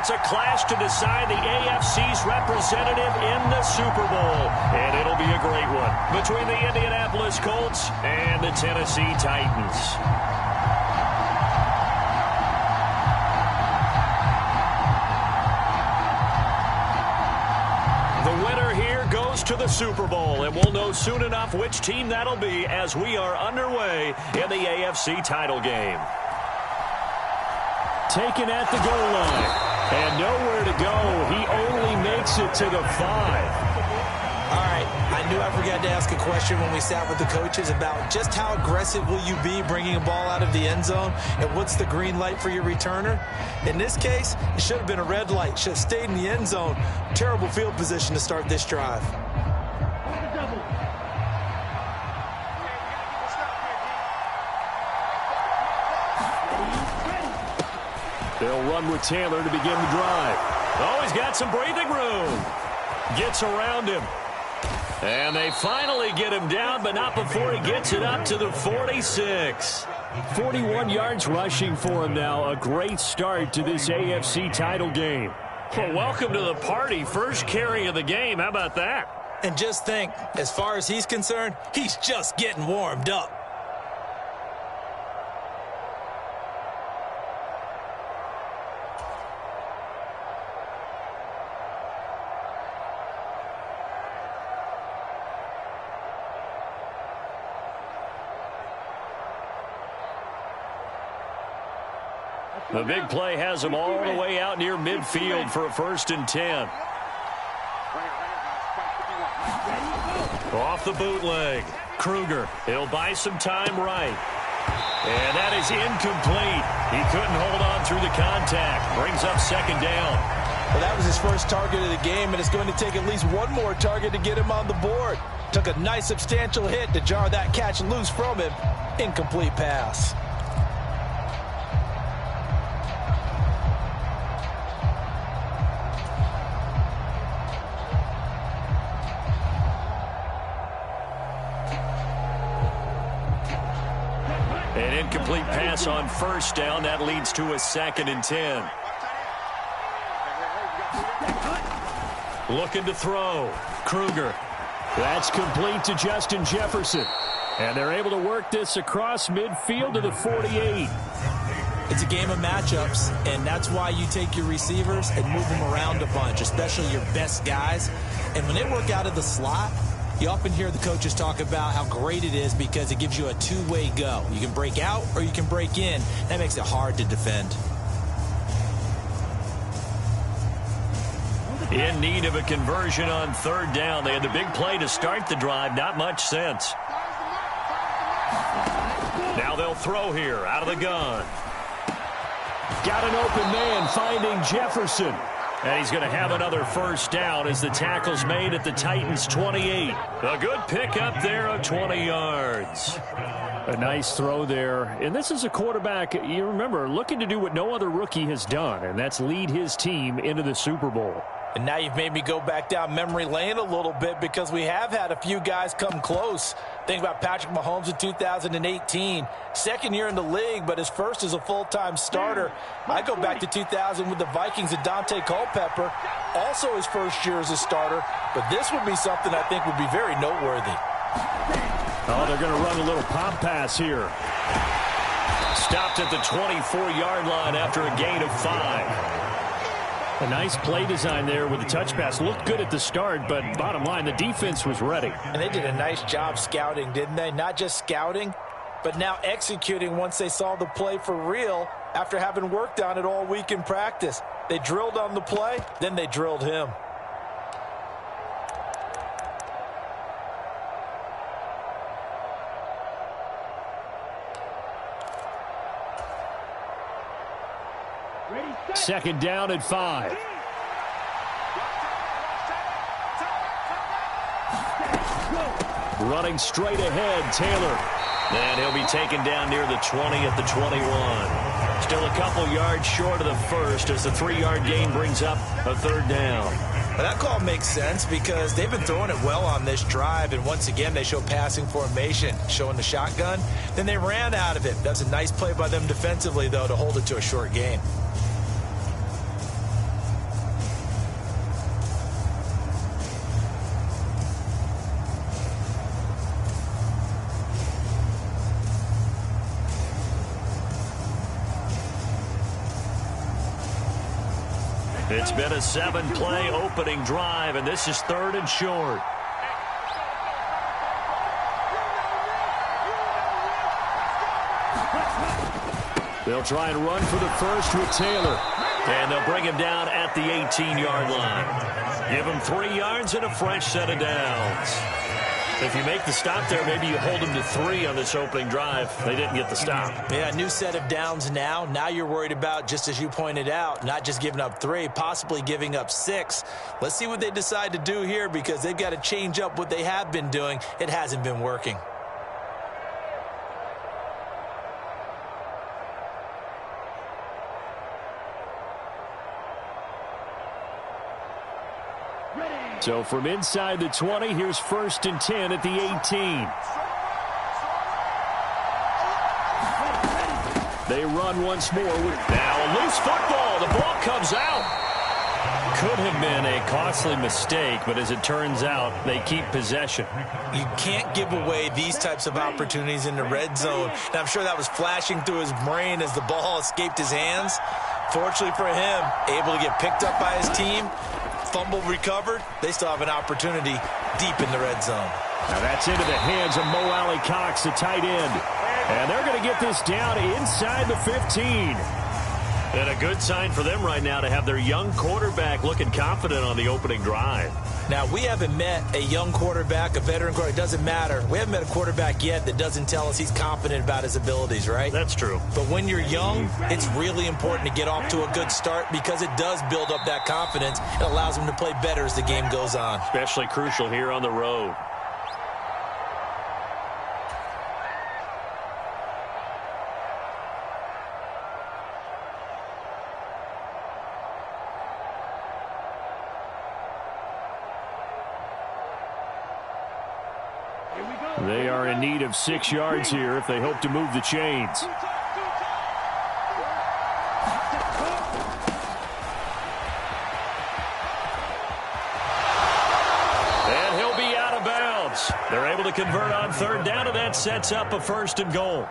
It's a clash to decide the AFC's representative in the Super Bowl. And it'll be a great one between the Indianapolis Colts and the Tennessee Titans. The winner here goes to the Super Bowl, and we'll know soon enough which team that'll be as we are underway in the AFC title game. Taken at the goal line, and nowhere to go. He only makes it to the 5. All right, I knew I forgot to ask a question when we sat with the coaches about just how aggressive will you be bringing a ball out of the end zone, and what's the green light for your returner? In this case, it should have been a red light. Should have stayed in the end zone. Terrible field position to start this drive. They'll run with Taylor to begin the drive. Oh, he's got some breathing room. Gets around him. And they finally get him down, but not before he gets it up to the 46. 41 yards rushing for him now. A great start to this AFC title game. Well, welcome to the party. First carry of the game. How about that? And just think, as far as he's concerned, he's just getting warmed up. The big play has him all the way out near midfield for a 1st and 10. Off the bootleg. Kruger. He'll buy some time right. And that is incomplete. He couldn't hold on through the contact. Brings up 2nd down. Well, that was his first target of the game, and it's going to take at least one more target to get him on the board. Took a nice substantial hit to jar that catch loose from him. Incomplete pass. An incomplete pass on 1st down. That leads to a 2nd and 10. Looking to throw. Kruger. That's complete to Justin Jefferson. And they're able to work this across midfield to the 48. It's a game of matchups, and that's why you take your receivers and move them around a bunch, especially your best guys. And when they work out of the slot, you often hear the coaches talk about how great it is because it gives you a two-way go. You can break out or you can break in. That makes it hard to defend. In need of a conversion on 3rd down. They had the big play to start the drive. Not much sense. Now they'll throw here out of the gun. Got an open man finding Jefferson. And he's going to have another 1st down as the tackle's made at the Titans' 28. A good pickup there of 20 yards. A nice throw there. And this is a quarterback, you remember, looking to do what no other rookie has done, and that's lead his team into the Super Bowl. And now you've made me go back down memory lane a little bit because we have had a few guys come close. Think about Patrick Mahomes in 2018. 2nd year in the league, but his first as a full-time starter. I go back to 2000 with the Vikings and Dante Culpepper. Also his first year as a starter. But this would be something I think would be very noteworthy. Oh, they're going to run a little pop pass here. Stopped at the 24-yard line after a gain of 5. A nice play design there with the touch pass. Looked good at the start, but bottom line, the defense was ready. And they did a nice job scouting, didn't they? Not just scouting, but now executing once they saw the play for real after having worked on it all week in practice. They drilled on the play, then they drilled him. Second down at 5. Running straight ahead, Taylor. And he'll be taken down near the 20 at the 21. Still a couple yards short of the first as the 3-yard gain brings up a 3rd down. Well, that call makes sense because they've been throwing it well on this drive, and once again they show passing formation, showing the shotgun. Then they ran out of it. That's a nice play by them defensively, though, to hold it to a short gain. It's been a 7-play opening drive, and this is 3rd and short. They'll try and run for the first with Taylor. And they'll bring him down at the 18-yard line. Give him 3 yards and a fresh set of downs. If you make the stop there, maybe you hold them to 3 on this opening drive. They didn't get the stop. Yeah, new set of downs now. Now you're worried about, just as you pointed out, not just giving up 3, possibly giving up 6. Let's see what they decide to do here, because they've got to change up what they have been doing. It hasn't been working. So from inside the 20, here's 1st and 10 at the 18. They run once more. Now a loose football. The ball comes out. Could have been a costly mistake, but as it turns out, they keep possession. You can't give away these types of opportunities in the red zone. And I'm sure that was flashing through his brain as the ball escaped his hands. Fortunately for him, able to get picked up by his team. Fumble recovered. They still have an opportunity deep in the red zone. Now that's into the hands of Mo Alley-Cox, the tight end. And they're going to get this down inside the 15. And a good sign for them right now to have their young quarterback looking confident on the opening drive. Now, we haven't met a young quarterback, a veteran quarterback. It doesn't matter. We haven't met a quarterback yet that doesn't tell us he's confident about his abilities, right? That's true. But when you're young, it's really important to get off to a good start, because it does build up that confidence. It allows him to play better as the game goes on. Especially crucial here on the road. They are in need of 6 yards here if they hope to move the chains. And he'll be out of bounds. They're able to convert on 3rd down, and that sets up a 1st and goal.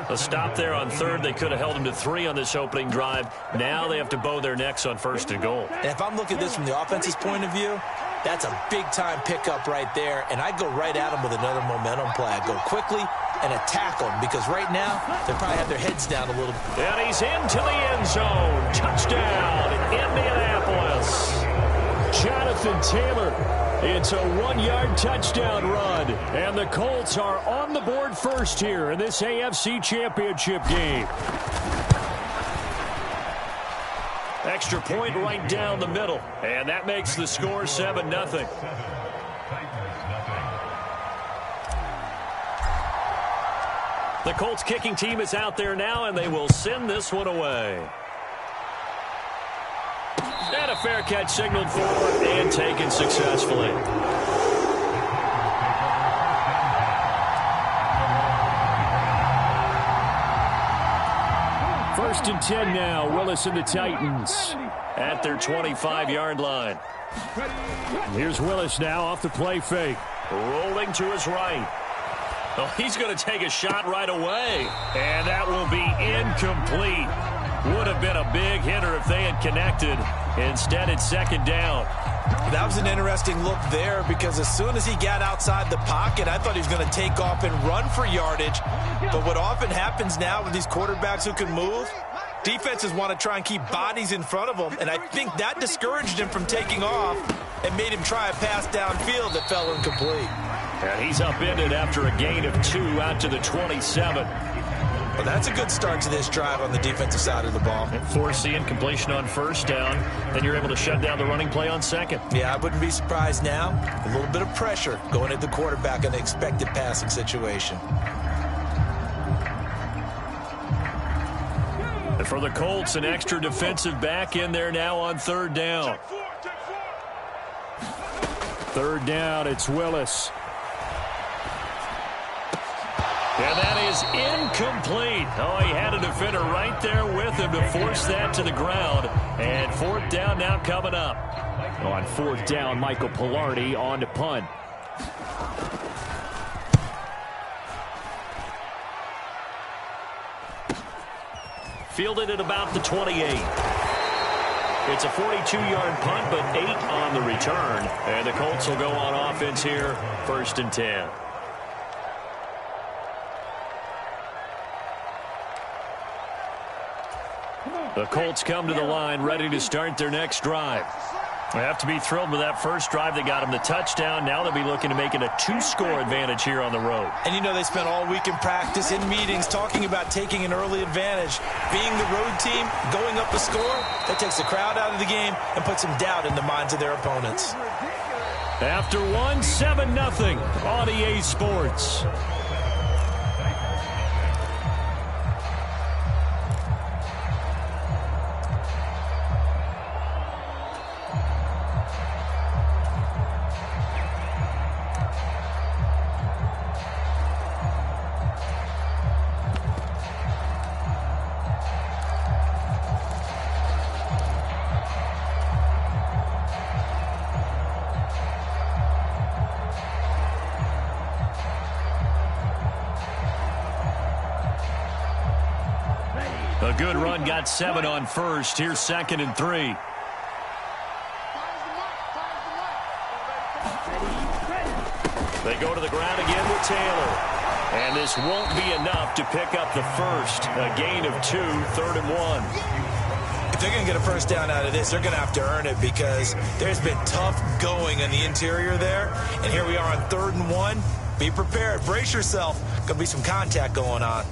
A stop there on 3rd. They could have held him to 3 on this opening drive. Now they have to bow their necks on 1st and goal. And if I'm looking at this from the offense's point of view, that's a big-time pickup right there, and I go right at them with another momentum play. I go quickly and attack them, because right now they probably have their heads down a little. And he's into the end zone. Touchdown, Indianapolis. Jonathan Taylor. It's a 1-yard touchdown run, and the Colts are on the board first here in this AFC Championship game. Extra point right down the middle, and that makes the score 7-0. The Colts kicking team is out there now, and they will send this one away. And a fair catch signaled for and taken successfully. First and 10 now. Willis and the Titans at their 25-yard line. Here's Willis now off the play fake. Rolling to his right. Oh, he's going to take a shot right away. And that will be incomplete. Would have been a big hitter if they had connected. Instead, it's 2nd down. That was an interesting look there, because as soon as he got outside the pocket, I thought he was going to take off and run for yardage. But what often happens now with these quarterbacks who can move, defenses want to try and keep bodies in front of them, and I think that discouraged him from taking off and made him try a pass downfield that fell incomplete. And he's upended after a gain of 2 out to the 27. Well, that's a good start to this drive on the defensive side of the ball. Force the incompletion on 1st down. Then you're able to shut down the running play on 2nd. Yeah, I wouldn't be surprised now. A little bit of pressure going at the quarterback in the expected passing situation. And for the Colts, an extra defensive back in there now on 3rd down. 3rd down, it's Willis. And that is incomplete. Oh, he had a defender right there with him to force that to the ground. And 4th down now coming up. On 4th down, Michael Pilardi on to punt. Fielded at about the 28. It's a 42-yard punt, but 8 on the return. And the Colts will go on offense here, 1st and 10. The Colts come to the line, ready to start their next drive. They have to be thrilled with that first drive. They got them the touchdown. Now they'll be looking to make it a 2-score advantage here on the road. And you know they spent all week in practice, in meetings, talking about taking an early advantage. Being the road team, going up a score, that takes the crowd out of the game and puts some doubt in the minds of their opponents. After 7-0 on EA Sports. A good run, got 7 on first. Here's 2nd and 3. They go to the ground again with Taylor. And this won't be enough to pick up the first. A gain of 2, 3rd and 1. If they're going to get a first down out of this, they're going to have to earn it because there's been tough going in the interior there. And here we are on 3rd and 1. Be prepared. Brace yourself. Going to be some contact going on.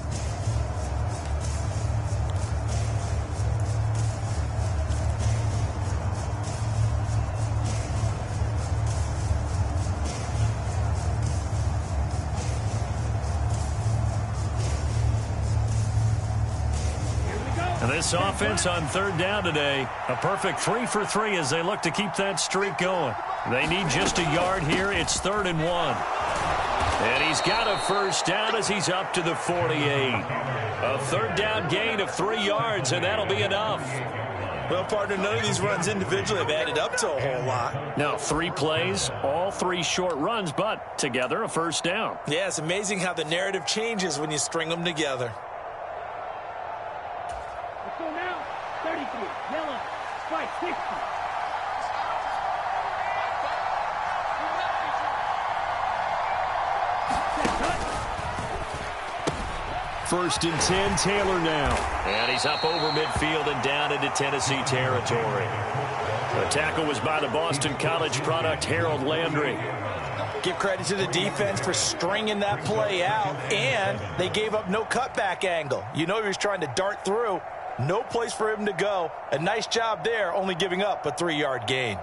And this offense on 3rd down today, a perfect 3 for 3 as they look to keep that streak going. They need just a yard here. It's 3rd and 1. And he's got a first down as he's up to the 48. A 3rd down gain of 3 yards, and that'll be enough. Well, partner, none of these runs individually have added up to a whole lot. Now, 3 plays, all 3 short runs, but together a first down. Yeah, it's amazing how the narrative changes when you string them together. Yellow, strike 60. First and 10, Taylor now. And he's up over midfield and down into Tennessee territory. The tackle was by the Boston College product, Harold Landry. Give credit to the defense for stringing that play out, and they gave up no cutback angle. You know he was trying to dart through. No place for him to go. A nice job there, only giving up a 3-yard gain.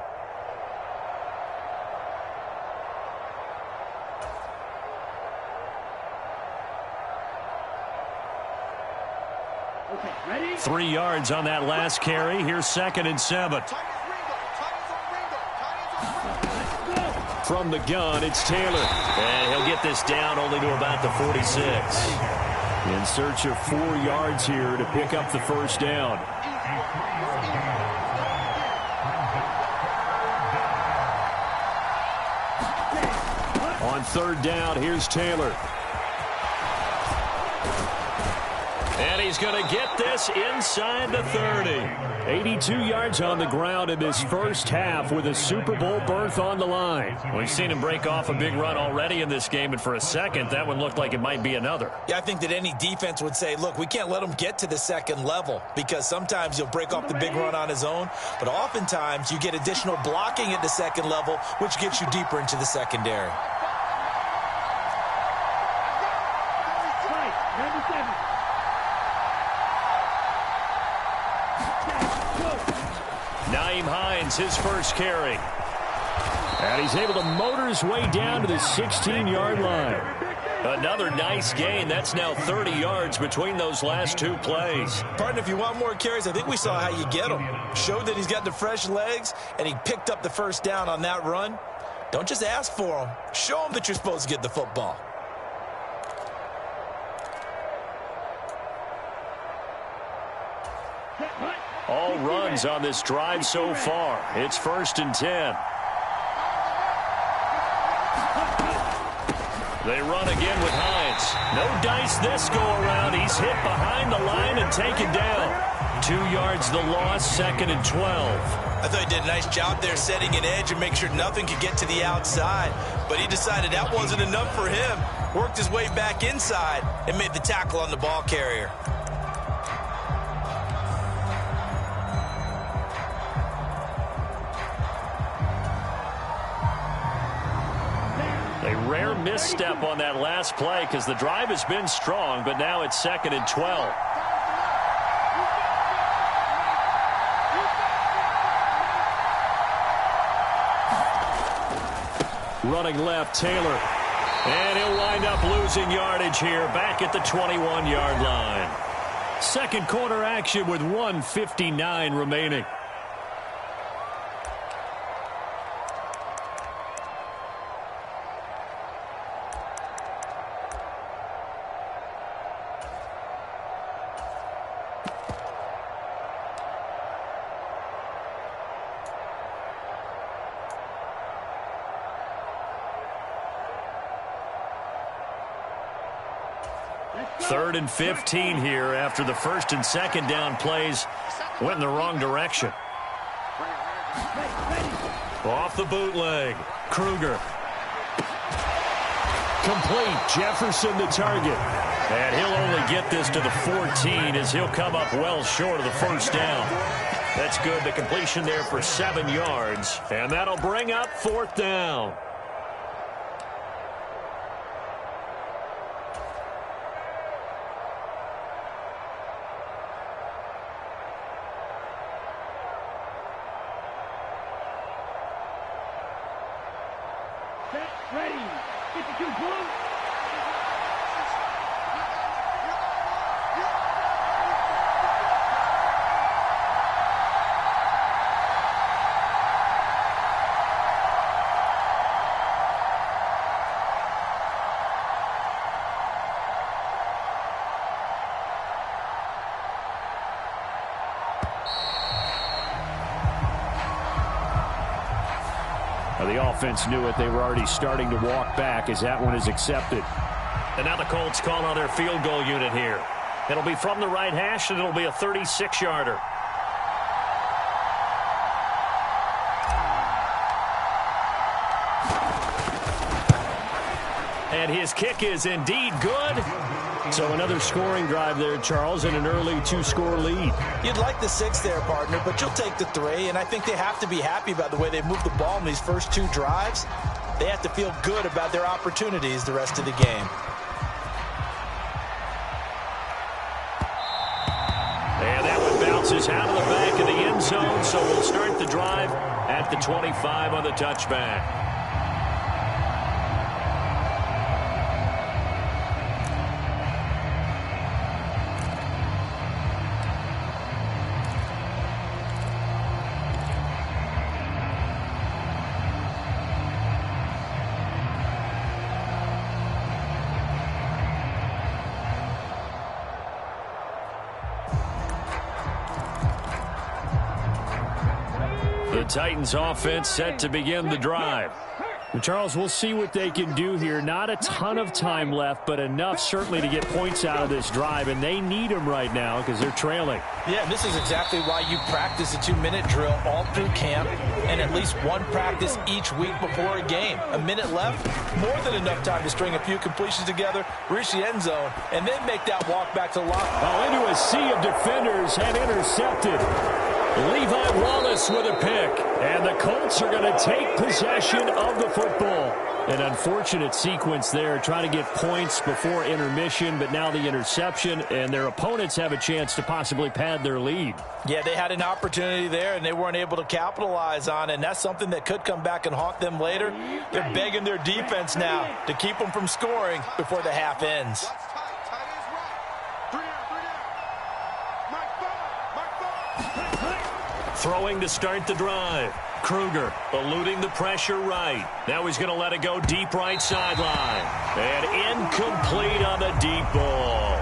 Okay, ready? 3 yards on that last carry. Here's 2nd and 7. From the gun, it's Taylor. And he'll get this down only to about the 46. In search of 4 yards here to pick up the first down. On 3rd down, here's Taylor. And he's going to get this inside the 30. 82 yards on the ground in this first half with a Super Bowl berth on the line. We've seen him break off a big run already in this game, and for a second, that one looked like it might be another. Yeah, I think that any defense would say, look, we can't let him get to the 2nd level because sometimes he'll break off the big run on his own, but oftentimes you get additional blocking at the 2nd level, which gets you deeper into the secondary. Nyheim Hines, his first carry. And he's able to motor his way down to the 16-yard line. Another nice gain. That's now 30 yards between those last 2 plays. Partner, if you want more carries, I think we saw how you get them. Showed that he's got the fresh legs, and he picked up the first down on that run. Don't just ask for them. Show them that you're supposed to get the football. All runs on this drive so far. It's 1st and 10. They run again with Hines. No dice this go around. He's hit behind the line and taken down. 2 yards the loss, 2nd and 12. I thought he did a nice job there setting an edge and making sure nothing could get to the outside. But he decided that wasn't enough for him. Worked his way back inside and made the tackle on the ball carrier. A rare misstep on that last play because the drive has been strong, but now it's 2nd and 12. Running left, Taylor. And he'll wind up losing yardage here back at the 21-yard line. Second quarter action with 1:59 remaining. Third and 15 here after the first and second down plays went in the wrong direction. Off the bootleg. Kruger. Complete. Jefferson the target. And he'll only get this to the 14 as he'll come up well short of the first down. That's good. The completion there for 7 yards. And that'll bring up 4th down. Ready. 52 blue. The offense knew it. They were already starting to walk back as that one is accepted. And now the Colts call on their field goal unit here. It'll be from the right hash, and it'll be a 36-yarder. And his kick is indeed good. So another scoring drive there, Charles, and an early 2-score lead. You'd like the 6 there, partner, but you'll take the 3, and I think they have to be happy about the way they moved the ball in these first 2 drives. They have to feel good about their opportunities the rest of the game. And that one bounces out of the back of the end zone, so we'll start the drive at the 25 on the touchback. The Titans offense set to begin the drive. Well, Charles, we'll see what they can do here. Not a ton of time left, but enough certainly to get points out of this drive, and they need them right now because they're trailing. Yeah, and this is exactly why you practice a 2-minute drill all through camp and at least one practice each week before a game. A minute left, more than enough time to string a few completions together, reach the end zone, and then make that walk back to line. Oh, into a sea of defenders and intercepted. Levi Wallace with a pick, and the Colts are going to take possession of the football. An unfortunate sequence there, trying to get points before intermission, but now the interception, and their opponents have a chance to possibly pad their lead. Yeah, they had an opportunity there, and they weren't able to capitalize on it, and that's something that could come back and haunt them later. They're begging their defense now to keep them from scoring before the half ends. Throwing to start the drive. Kruger eluding the pressure right. Now he's going to let it go deep right sideline. And incomplete on the deep ball.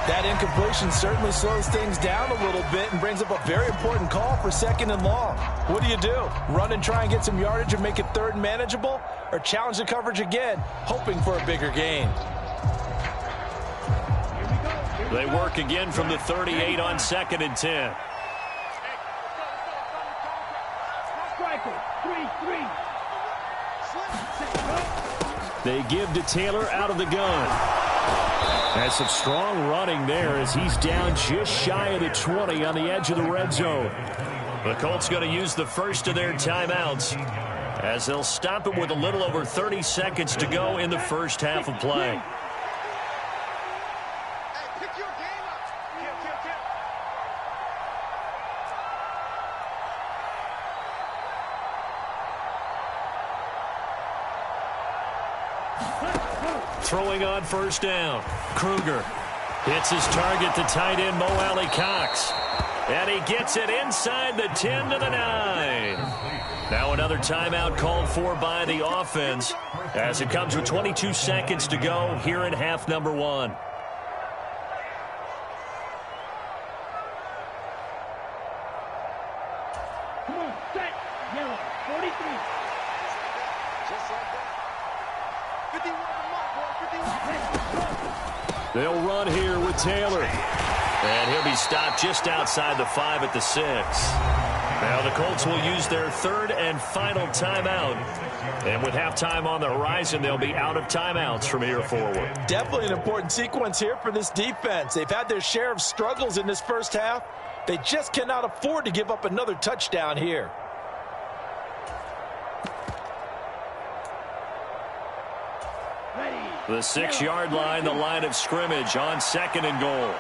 That incompletion certainly slows things down a little bit and brings up a very important call for 2nd and long. What do? Run and try and get some yardage and make it 3rd and manageable? Or challenge the coverage again, hoping for a bigger gain? Here we go. They work again from the 38 on 2nd and 10. They give to Taylor out of the gun. That's some strong running there as he's down just shy of the 20 on the edge of the red zone. The Colts going to use the first of their timeouts as they'll stop it with a little over 30 seconds to go in the first half of play. Throwing on first down. Kruger hits his target, the tight end Mo Alley-Cox. And he gets it inside the 10 to the 9. Now another timeout called for by the offense as it comes with 22 seconds to go here in half number 1. Come on, set, yellow, 43. Just like that. 51 mark, 51. They'll run here with Taylor. And he'll be stopped just outside the 5 at the 6. Now the Colts will use their third and final timeout. And with halftime on the horizon, they'll be out of timeouts from here forward. Definitely an important sequence here for this defense. They've had their share of struggles in this first half. They just cannot afford to give up another touchdown here. The 6-yard line, the line of scrimmage on 2nd and goal.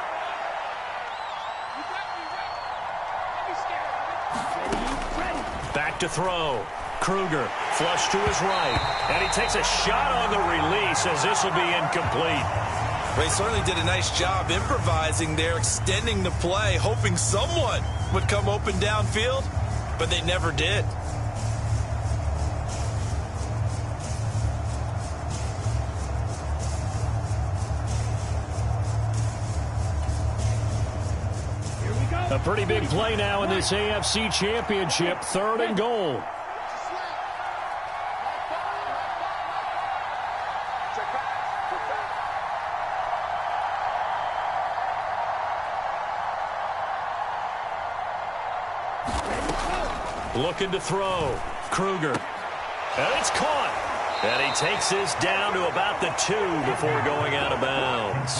Back to throw. Kruger flush to his right. And he takes a shot on the release as this will be incomplete. They certainly did a nice job improvising there, extending the play, hoping someone would come open downfield, but they never did. A pretty big play now in this AFC Championship, 3rd and goal. Looking to throw. Kruger. And it's caught. And he takes this down to about the 2 before going out of bounds.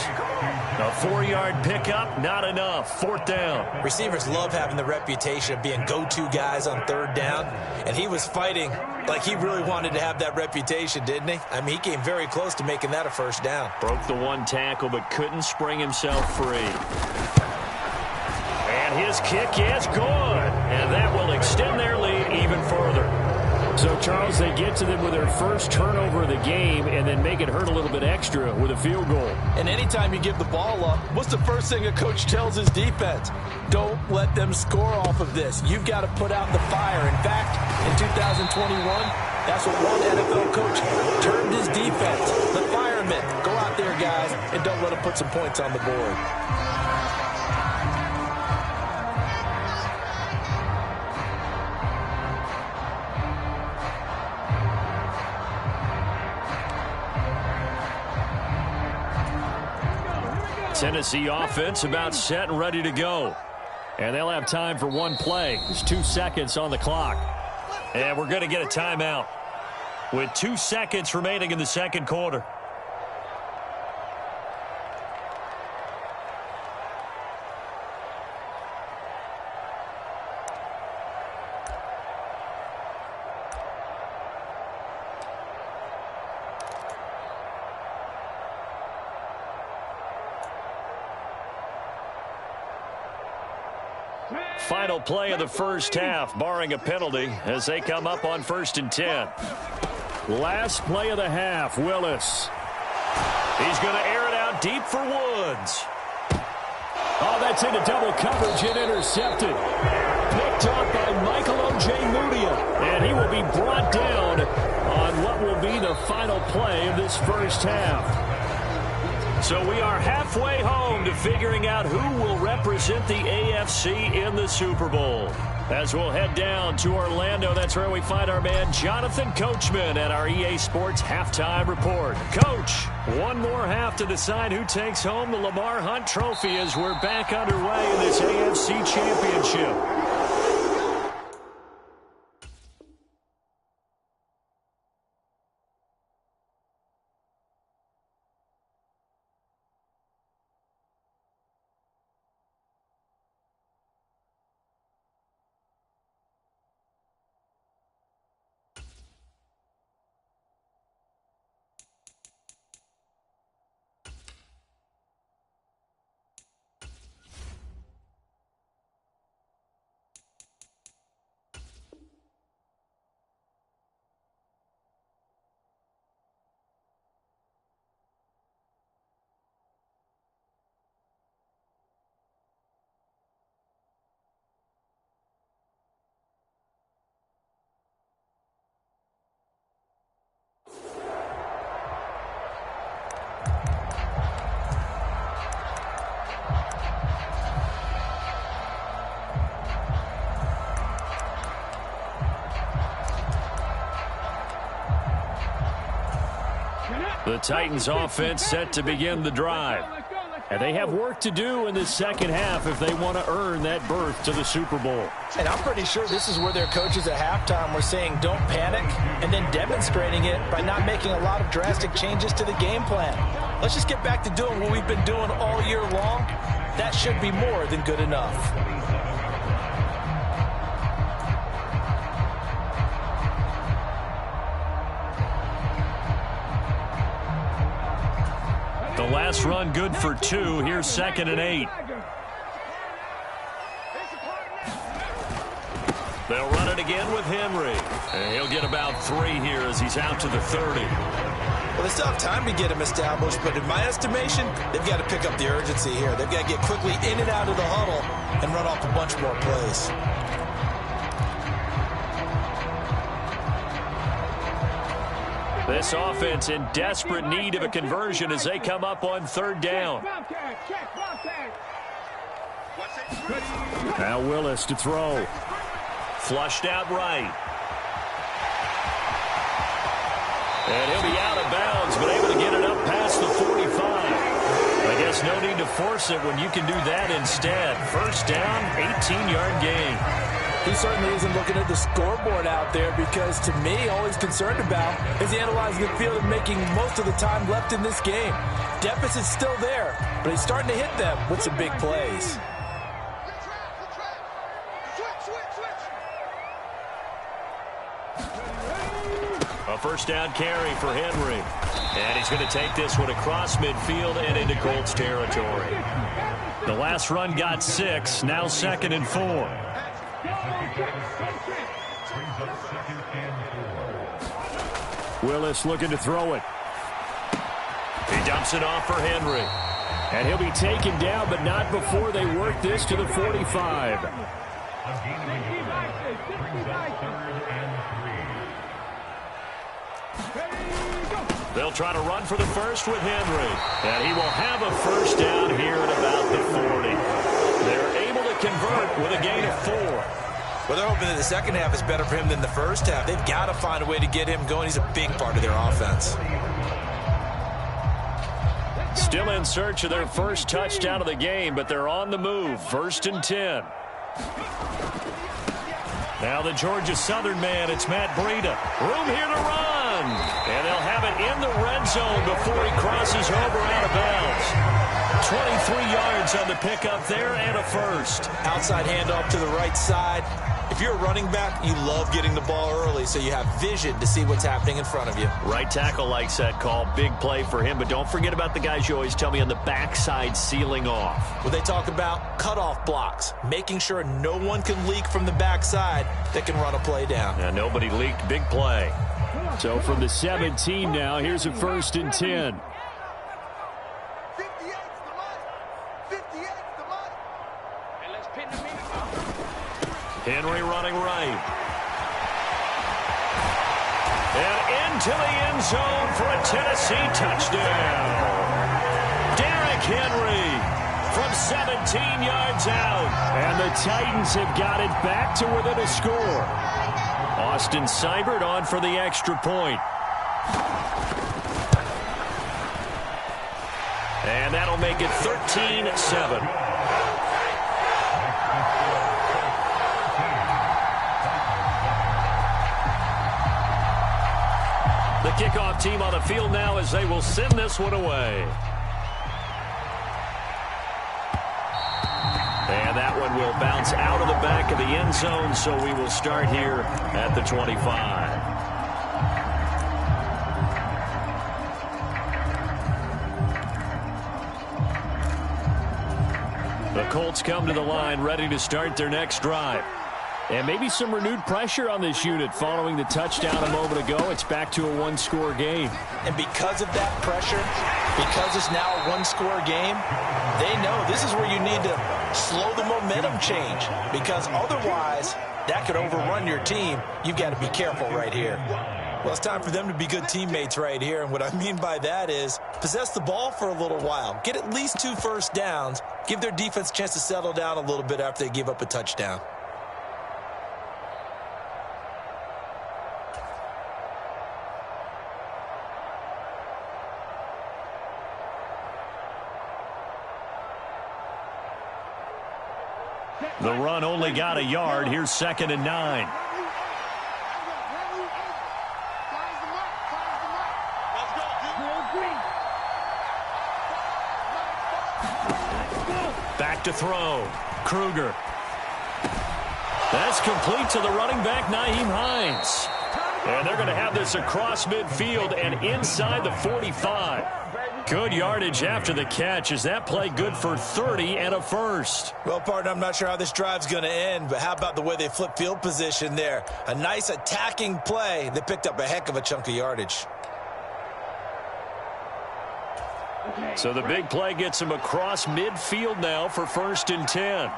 A 4-yard pickup, not enough. 4th down. Receivers love having the reputation of being go-to guys on 3rd down, and he was fighting like he really wanted to have that reputation, didn't he? I mean, he came very close to making that a 1st down. Broke the 1 tackle, but couldn't spring himself free. And his kick is good, and that will extend their lead even further. So, Charles, they get to them with their first turnover of the game and then make it hurt a little bit extra with a field goal. And anytime you give the ball up, what's the first thing a coach tells his defense? Don't let them score off of this. You've got to put out the fire. In fact, in 2021, that's what one NFL coach termed his defense. The firemen. Go out there, guys, and don't let them put some points on the board. Tennessee offense about set and ready to go. And they'll have time for 1 play. There's 2 seconds on the clock. And we're going to get a timeout with 2 seconds remaining in the 2nd quarter. Final play of the first half, barring a penalty, as they come up on 1st and 10. Last play of the half, Willis. He's going to air it out deep for Woods. Oh, that's into double coverage and intercepted. Picked off by Michael Ojemudia. And he will be brought down on what will be the final play of this first half. So we are halfway home to figuring out who will represent the AFC in the Super Bowl. As we'll head down to Orlando, that's where we find our man Jonathan Coachman at our EA Sports Halftime Report. Coach, one more half to decide who takes home the Lamar Hunt Trophy as we're back underway in this AFC Championship. The Titans offense set to begin the drive. And they have work to do in the second half if they want to earn that berth to the Super Bowl. And I'm pretty sure this is where their coaches at halftime were saying don't panic and then demonstrating it by not making a lot of drastic changes to the game plan. Let's just get back to doing what we've been doing all year long. That should be more than good enough. The last run good for 2. Here's 2nd and 8. They'll run it again with Henry. And he'll get about 3 here as he's out to the 30. Well, they still have time to get him established, but in my estimation, they've got to pick up the urgency here. They've got to get quickly in and out of the huddle and run off a bunch more plays. This offense in desperate need of a conversion as they come up on 3rd down. Now Willis to throw. Flushed out right. And he'll be out of bounds, but able to get it up past the 45. I guess no need to force it when you can do that instead. 1st down, 18-yard gain. He certainly isn't looking at the scoreboard out there because, to me, all he's concerned about is analyzing the field and making most of the time left in this game. Deficit's still there, but he's starting to hit them with some big plays. A 1st down carry for Henry. And he's going to take this one across midfield and into Colts territory. The last run got 6, now 2nd and 4. Willis looking to throw it. He dumps it off for Henry. And he'll be taken down, but not before they work this to the 45. They'll try to run for the first with Henry. And he will have a 1st down here at about the 40. They're able to convert with a gain of 4. Well, they're hoping that the second half is better for him than the first half. They've got to find a way to get him going. He's a big part of their offense. Still in search of their first touchdown of the game, but they're on the move. 1st and 10. Now the Georgia Southern man, it's Matt Breida. Room here to run. And they'll have it in the red zone before he crosses over out of bounds. 23 yards on the pickup there and a 1st. Outside handoff to the right side. If you're a running back, you love getting the ball early so you have vision to see what's happening in front of you. Right tackle likes that call. Big play for him, but don't forget about the guys you always tell me on the backside sealing off. Well, they talk about cutoff blocks, making sure no one can leak from the backside that can run a play down. Yeah, nobody leaked. Big play. So from the 17 now, here's a 1st and 10. Henry running right. And into the end zone for a Tennessee touchdown. Henry from 17 yards out. And the Titans have got it back to within a score. Austin Seibert on for the extra point. And that'll make it 13-7. The kickoff team on the field now as they will send this one away. And that one will bounce out of the back of the end zone, so we will start here at the 25. The Colts come to the line ready to start their next drive. And maybe some renewed pressure on this unit following the touchdown a moment ago. It's back to a one-score game. And because of that pressure, because it's now a one-score game, they know this is where you need to slow the momentum change, because otherwise that could overrun your team. You've got to be careful right here. Well, it's time for them to be good teammates right here, and what I mean by that is possess the ball for a little while. Get at least 2 first downs. Give their defense a chance to settle down a little bit after they give up a touchdown. The run only got a yard. Here's 2nd and 9. Back to throw. Kruger. That's complete to the running back, Nyheim Hines. And they're going to have this across midfield and inside the 45. Good yardage after the catch. Is that play good for 30 and a first? Well, partner, I'm not sure how this drive's going to end, but how about the way they flip field position there? A nice attacking play. They picked up a heck of a chunk of yardage. So the big play gets him across midfield now for 1st and 10.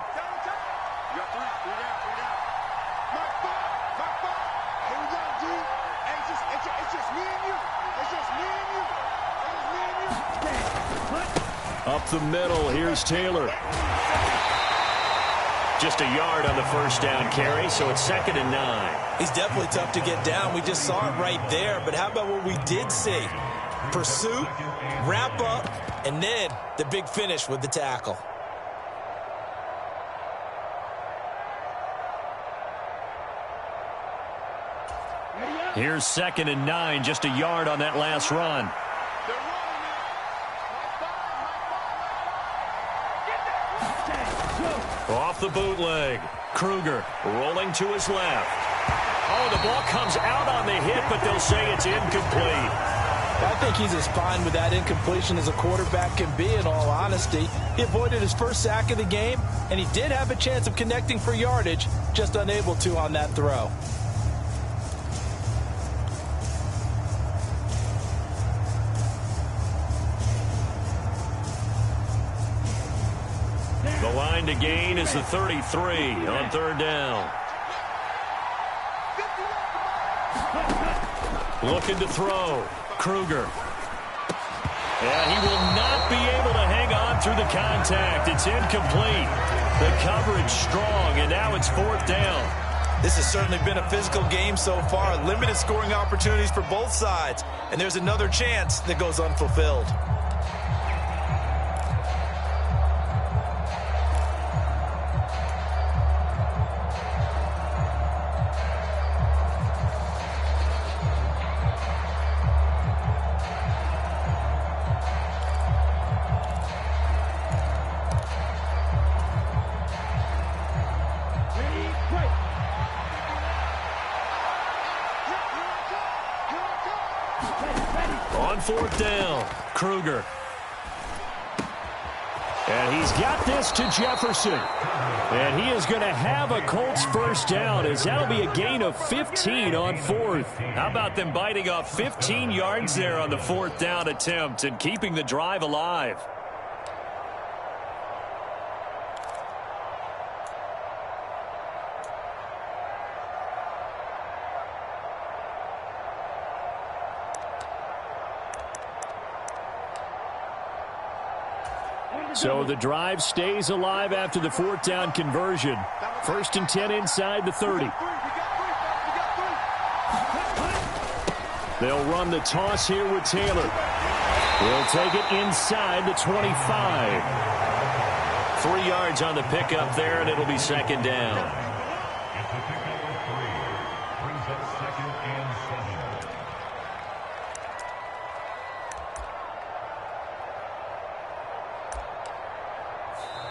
Up the middle, here's Taylor. Just a yard on the first down carry, so it's 2nd and 9. He's definitely tough to get down. We just saw it right there, but how about what we did see? Pursuit, wrap up, and then the big finish with the tackle. Here's 2nd and 9, just a yard on that last run. Off the bootleg. Kruger rolling to his left. Oh, the ball comes out on the hit, but they'll say it's incomplete. I think he's as fine with that incompletion as a quarterback can be, in all honesty. He avoided his first sack of the game, and he did have a chance of connecting for yardage, just unable to on that throw. The line to gain is the 33 on 3rd down. Looking to throw. Kruger. And he will not be able to hang on through the contact. It's incomplete. The coverage strong, and now it's 4th down. This has certainly been a physical game so far. Limited scoring opportunities for both sides. And there's another chance that goes unfulfilled. On 4th down, Kruger. And he's got this to Jefferson. And he is going to have a Colts first down, as that'll be a gain of 15 on 4th. How about them biting off 15 yards there on the 4th down attempt and keeping the drive alive? So the drive stays alive after the fourth down conversion. 1st and 10 inside the 30. They'll run the toss here with Taylor. He'll take it inside the 25. 3 yards on the pickup there, and it'll be 2nd down.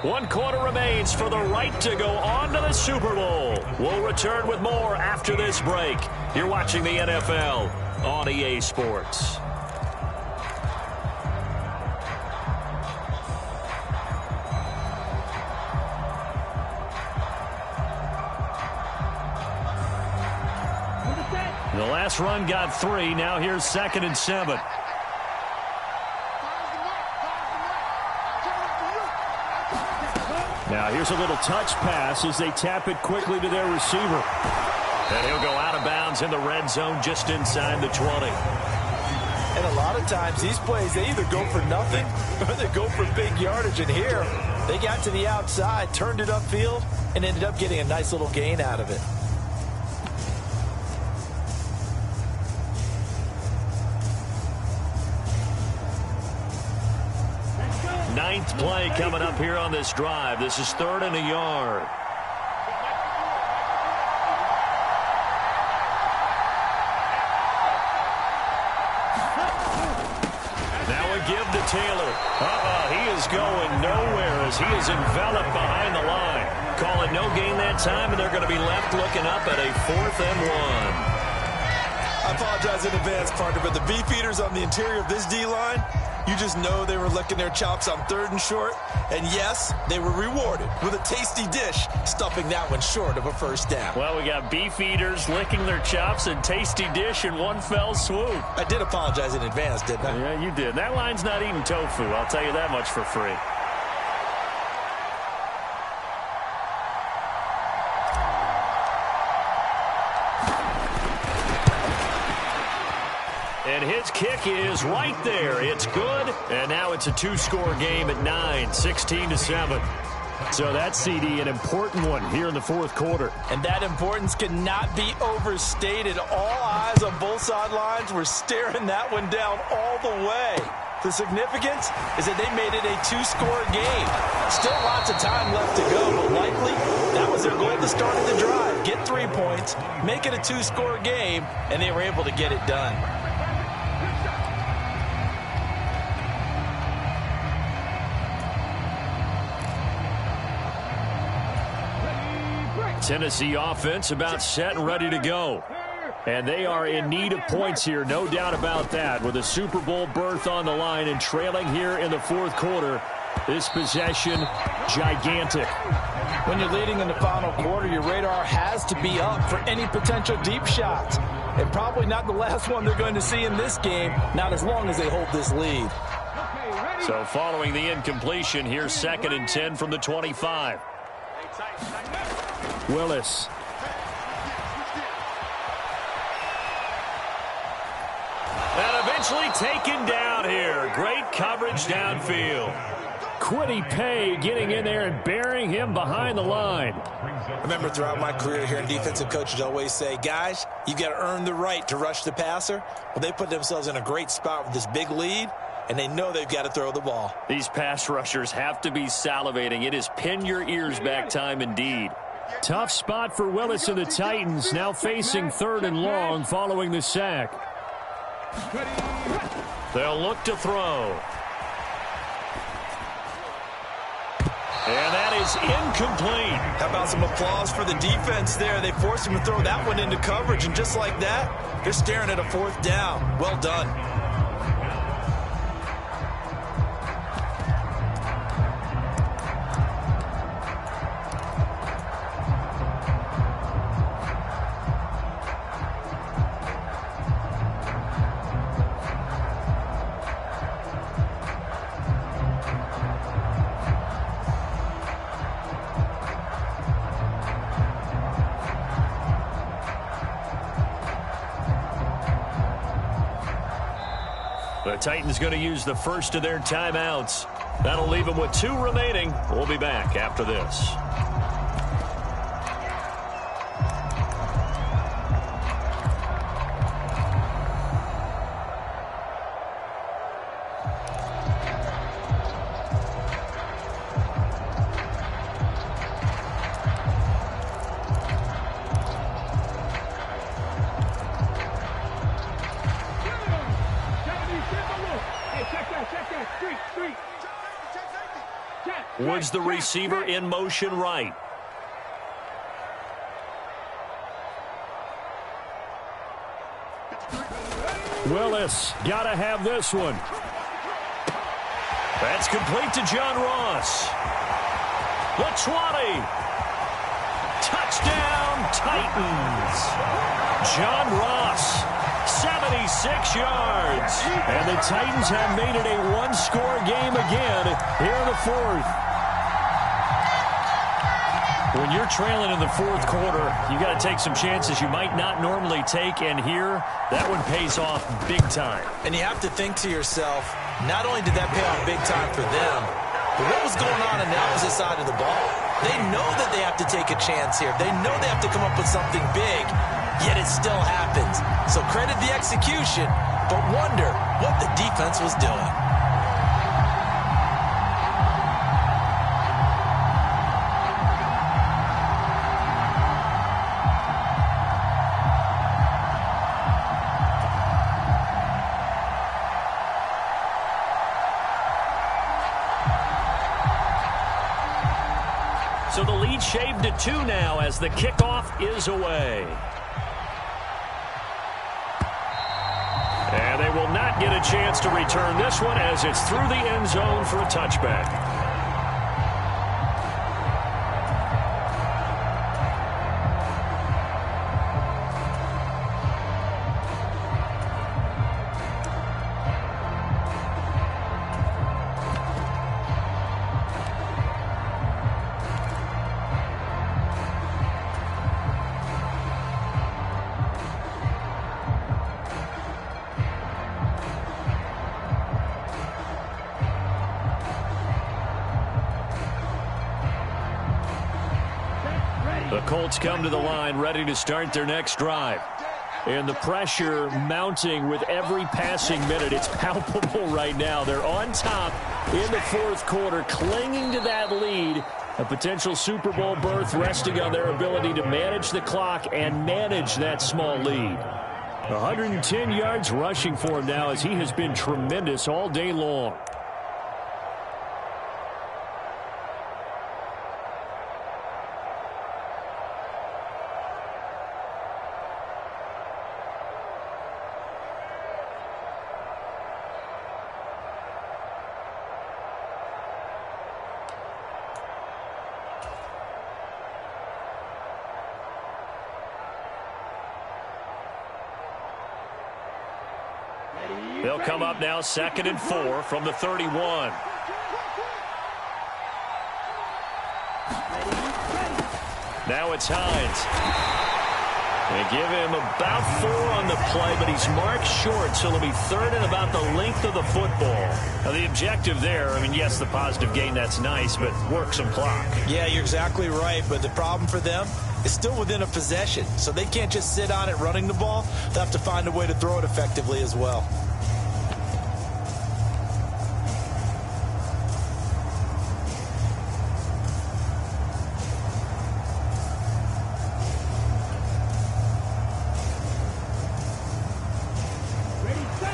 One quarter remains for the right to go on to the Super Bowl. We'll return with more after this break. You're watching the NFL on EA Sports. The last run got 3. Now here's 2nd and 7. Now here's a little touch pass as they tap it quickly to their receiver. And he'll go out of bounds in the red zone just inside the 20. And a lot of times these plays, they either go for nothing or they go for big yardage. And here, they got to the outside, turned it upfield, and ended up getting a nice little gain out of it. Ninth play coming up here on this drive. This is 3rd and a yard. Now a give to Taylor. He is going nowhere as he is enveloped behind the line. Call it no gain that time, and they're going to be left looking up at a 4th and 1. I apologize in advance, partner, but the beefeaters on the interior of this D-line, you just know they were licking their chops on 3rd and short. And yes, they were rewarded with a tasty dish, stuffing that one short of a 1st down. Well, we got beef eaters licking their chops and tasty dish in one fell swoop. I did apologize in advance, didn't I? Yeah, you did. That line's not eating tofu. I'll tell you that much for free. And his kick is right there. It's good. And now it's a 2-score game at 9, 16-7. So that CD, an important one here in the 4th quarter. And that importance cannot be overstated. All eyes on both sidelines were staring that one down all the way. The significance is that they made it a 2-score game. Still lots of time left to go, but likely that was their goal at the start of the drive. Get 3 points, make it a 2-score game, and they were able to get it done. Tennessee offense about set and ready to go. And they are in need of points here, no doubt about that, with a Super Bowl berth on the line and trailing here in the 4th quarter. This possession, gigantic. When you're leading in the final quarter, your radar has to be up for any potential deep shots. And probably not the last one they're going to see in this game, not as long as they hold this lead. So following the incompletion, here's 2nd and 10 from the 25. Willis. And eventually taken down here. Great coverage downfield. Kwity Paye getting in there and burying him behind the line. I remember throughout my career here in defensive coaches always say, guys, you got to earn the right to rush the passer. Well, they put themselves in a great spot with this big lead, and they know they've got to throw the ball. These pass rushers have to be salivating. It is pin your ears back time indeed. Tough spot for Willis and the Titans, now facing 3rd and long following the sack. They'll look to throw. And that is incomplete. How about some applause for the defense there? They forced him to throw that one into coverage, and just like that, they're staring at a 4th down. Well done. The Titans going to use the first of their timeouts. That'll leave him with 2 remaining. We'll be back after this. Woods the receiver in motion right. Willis, gotta have this one. That's complete to John Ross. The 20. Touchdown, Titans. John Ross, 76 yards. And the Titans have made it a one-score game again here in the fourth. When you're trailing in the fourth quarter, you got to take some chances you might not normally take, and here, that one pays off big time. And you have to think to yourself, not only did that pay off big time for them, but what was going on on the opposite side of the ball? They know that they have to take a chance here. They know they have to come up with something big, yet it still happens. So credit the execution, but wonder what the defense was doing. So the lead shaved to 2 now as the kickoff is away. And they will not get a chance to return this one as it's through the end zone for a touchback. The Colts come to the line ready to start their next drive. And the pressure mounting with every passing minute. It's palpable right now. They're on top in the fourth quarter, clinging to that lead. A potential Super Bowl berth resting on their ability to manage the clock and manage that small lead. 110 yards rushing for him now as he has been tremendous all day long. They'll come up now 2nd and 4 from the 31. Now it's Hines. They give him about 4 on the play, but he's marked short, so it'll be 3rd and about the length of the football. Now, the objective there, I mean, yes, the positive gain, that's nice, but work some clock. Yeah, you're exactly right, but the problem for them is still within a possession, so they can't just sit on it running the ball. They'll have to find a way to throw it effectively as well.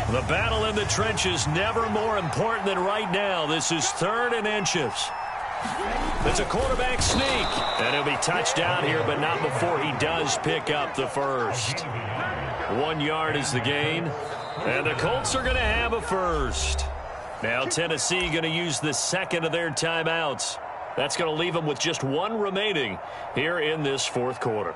The battle in the trenches never more important than right now. This is 3rd and inches. It's a quarterback sneak. And he'll be touched down here, but not before he does pick up the first. 1 yard is the gain. And the Colts are going to have a first. Now Tennessee going to use the 2nd of their timeouts. That's going to leave them with just 1 remaining here in this fourth quarter.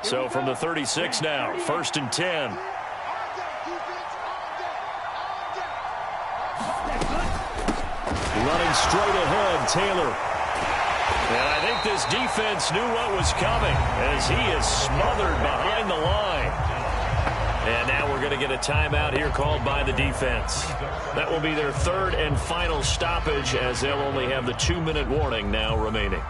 So from the 36 now, 1st and 10. Running straight ahead, Taylor. And I think this defense knew what was coming as he is smothered behind the line. And now we're going to get a timeout here called by the defense. That will be their third and final stoppage as they'll only have the 2-minute warning now remaining.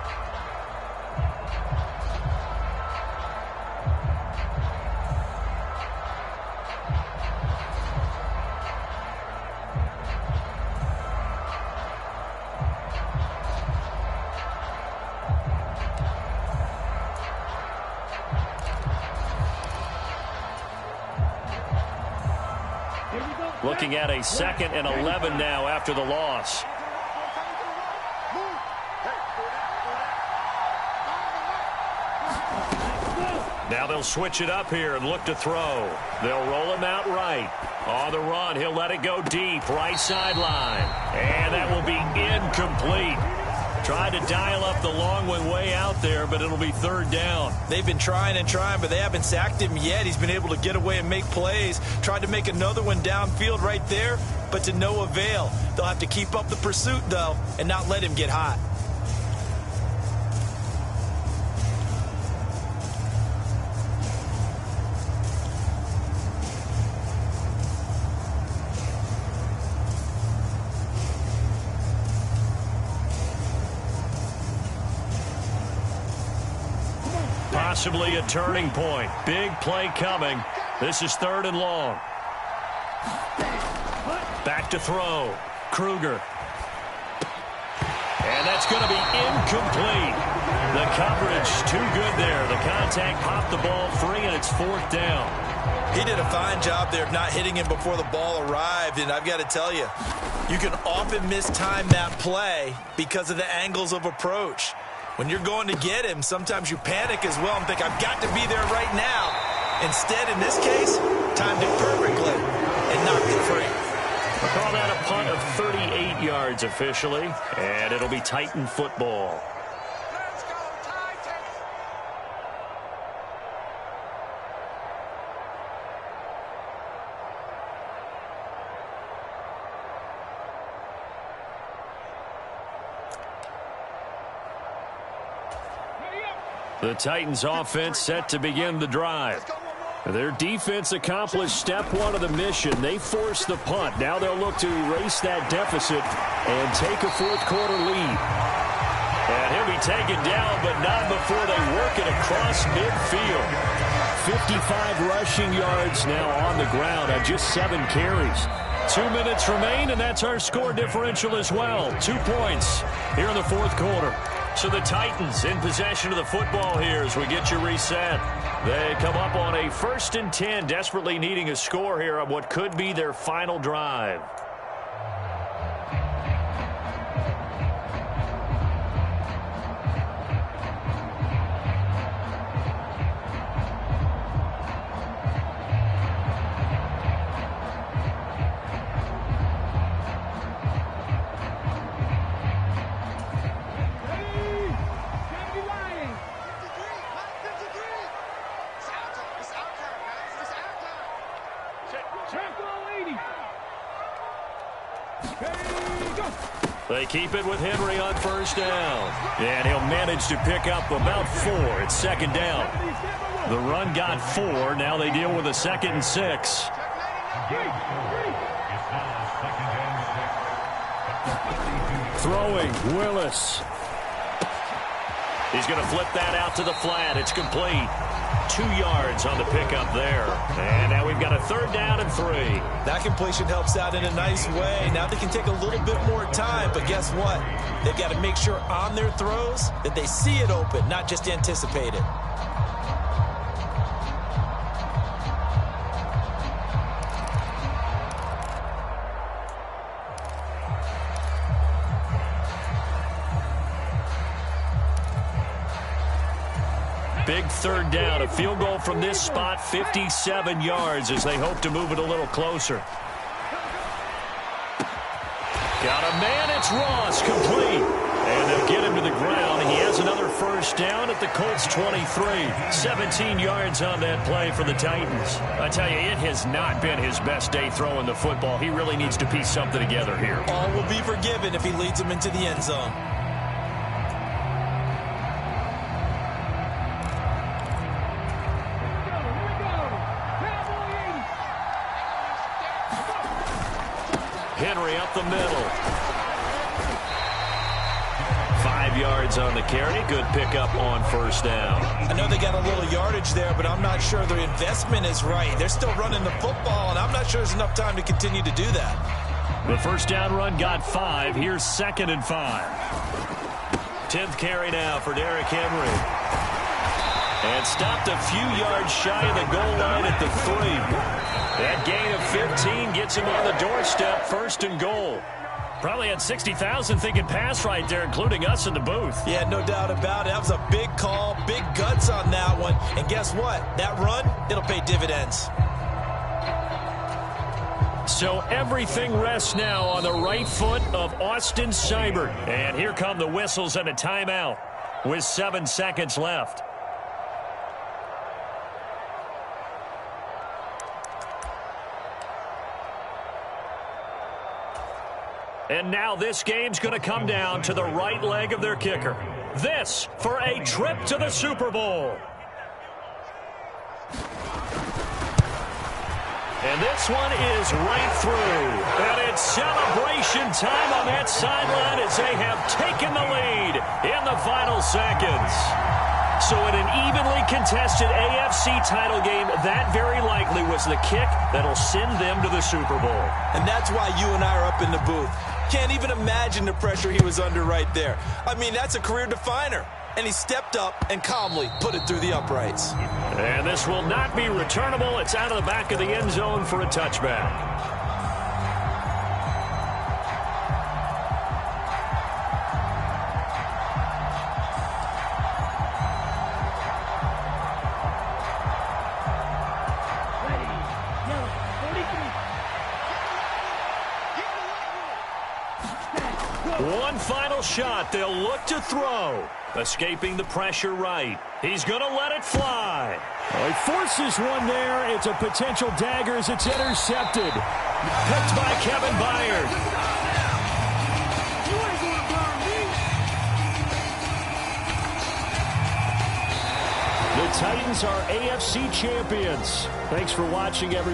Looking at a 2nd and 11 now after the loss. Now they'll switch it up here and look to throw. They'll roll him out right. On the run, he'll let it go deep, right sideline. And that will be incomplete. Tried to dial up the long one way out there, but it'll be 3rd down. They've been trying and trying, but they haven't sacked him yet. He's been able to get away and make plays. Tried to make another one downfield right there, but to no avail. They'll have to keep up the pursuit, though, and not let him get hot. Possibly a turning point. Big play coming. This is 3rd and long. Back to throw. Kruger. And that's going to be incomplete. The coverage too good there. The contact popped the ball free, and it's 4th down. He did a fine job there of not hitting him before the ball arrived, and I've got to tell you, you can often mistime that play because of the angles of approach. When you're going to get him, sometimes you panic as well and think, I've got to be there right now. Instead, in this case, timed it perfectly and knocked it free. We'll call that a punt of 38 yards officially, and it'll be Titan football. The Titans offense set to begin the drive. Their defense accomplished step 1 of the mission. They forced the punt. Now they'll look to erase that deficit and take a 4th quarter lead. And he'll be taken down, but not before they work it across midfield. 55 rushing yards now on the ground on just 7 carries. 2 minutes remain, and that's our score differential as well. 2 points here in the 4th quarter. So the Titans in possession of the football here as we get you reset. They come up on a 1st and 10, desperately needing a score here on what could be their final drive. They keep it with Henry on 1st down. And he'll manage to pick up about 4. It's 2nd down. The run got 4. Now they deal with a 2nd and 6. Throwing, Willis. He's going to flip that out to the flat. It's complete. 2 yards on the pickup there. And now we've got a 3rd down and 3. That completion helps out in a nice way. Now they can take a little bit more time, but guess what? They've got to make sure on their throws that they see it open, not just anticipate it. Big 3rd down. A field goal from this spot, 57 yards as they hope to move it a little closer. Got a man. It's Ross, complete. And they'll get him him to the ground. He has another first down at the Colts 23. 17 yards on that play for the Titans. I tell you, it has not been his best day throwing the football. He really needs to piece something together here. All will be forgiven if he leads them into the end zone. Henry up the middle. 5 yards on the carry. Good pickup on first down. I know they got a little yardage there, but I'm not sure their investment is right. They're still running the football, and I'm not sure there's enough time to continue to do that. The first down run got 5. Here's 2nd and 5. 10th carry now for Derrick Henry. And stopped a few yards shy of the goal line at the 3. That gain of 15 gets him on the doorstep, 1st and goal. Probably had 60,000 thinking pass right there, including us in the booth. Yeah, no doubt about it. That was a big call, big guts on that one. And guess what? That run, it'll pay dividends. So everything rests now on the right foot of Austin Seibert. And here come the whistles and a timeout with 7 seconds left. And now this game's going to come down to the right leg of their kicker. This for a trip to the Super Bowl. And this one is right through. And it's celebration time on that sideline as they have taken the lead in the final seconds. So in an evenly contested AFC title game, that very likely was the kick that'll send them to the Super Bowl. And that's why you and I are up in the booth. Can't even imagine the pressure he was under right there. I mean, that's a career definer. And he stepped up and calmly put it through the uprights. And this will not be returnable. It's out of the back of the end zone for a touchback. One final shot. They'll look to throw. Escaping the pressure right. He's going to let it fly. He forces one there. It's a potential dagger as it's intercepted. Picked by Kevin Byard. The Titans are AFC champions. Thanks for watching, everybody.